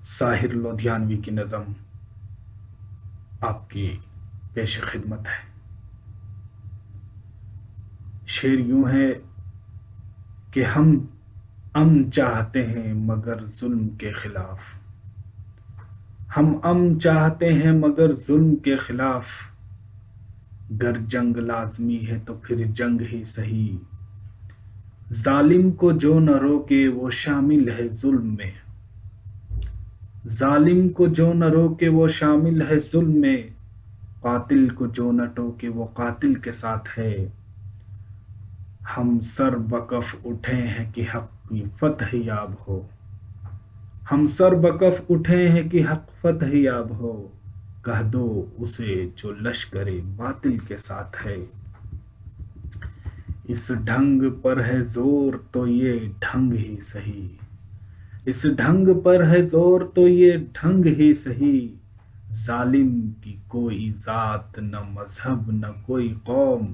ساحر لدھیانوی کی نظم آپ کی پیش خدمت ہے۔ شعر یوں ہے کہ ہم امن چاہتے ہیں مگر ظلم کے خلاف، ہم امن چاہتے ہیں مگر ظلم کے خلاف، گر جنگ لازمی ہے تو پھر جنگ ہی صحیح، ظالم کو جو نہ روکے وہ شامل ہے ظلم میں، ظالم کو جو نہ روکے وہ شامل ہے ظلم میں، قاتل کو جو نہ ٹوکے وہ قاتل کے ساتھ ہے، ہم سر بکف اٹھے ہیں کہ حق کی فتح یاب ہو، ہم سر بکف اٹھے ہیں کہ حق فتح یاب ہو، کہہ دو اسے جو لشکر باطل کے ساتھ ہے، اس ڈھنگ پر ہے زور تو یہ ڈھنگ ہی سہی، اس ڈھنگ پر ہے زور تو یہ ڈھنگ ہی سہی، ظالم کی کوئی ذات نہ مذہب نہ کوئی قوم،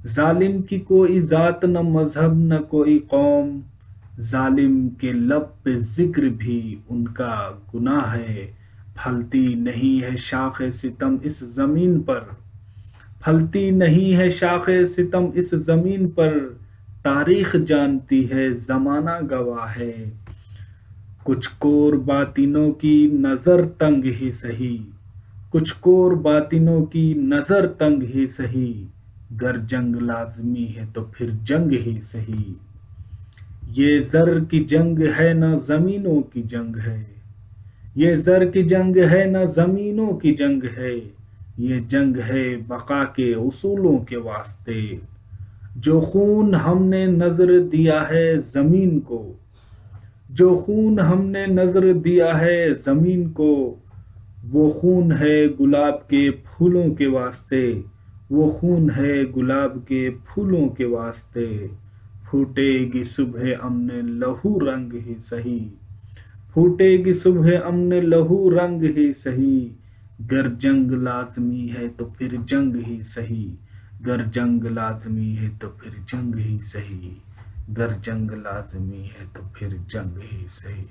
ظالم کی کوئی ذات نہ مذہب نہ کوئی قوم، ظالم کے لب پہ ذکر بھی ان کا گناہ ہے، پھلتی نہیں ہے شاخ ستم اس زمین پر، پھلتی نہیں ہے شاخ ستم اس زمین پر، تاریخ جانتی ہے زمانہ گواہ ہے، کچھ کور باطنوں کی نظر تنگ ہی سہی، کچھ کور باطنوں کی نظر تنگ ہی سہی، گر جنگ لازمی ہے تو پھر جنگ ہی سہی، یہ زر کی جنگ ہے نہ زمینوں کی جنگ ہے، یہ زر کی جنگ ہے نہ زمینوں کی جنگ ہے، یہ جنگ ہے بقا کے اصولوں کے واسطے، جو خون ہم نے نذر دیا ہے زمین کو، جو خون ہم نے نذر دیا ہے زمین کو، وہ خون ہے گلاب کے پھولوں کے واسطے، وہ خون ہے گلاب کے پھولوں کے واسطے، پھوٹے گی صبح امن لہو رنگ ہی سہی، پھوٹے گی صبح امن لہو رنگ ہی سہی، گر جنگ لازمی ہے تو پھر جنگ ہی سہی، گر جنگ لازمی ہے تو پھر جنگ ہی سہی، گر جنگ لازمی ہے تو پھر جنگ ہی سہی۔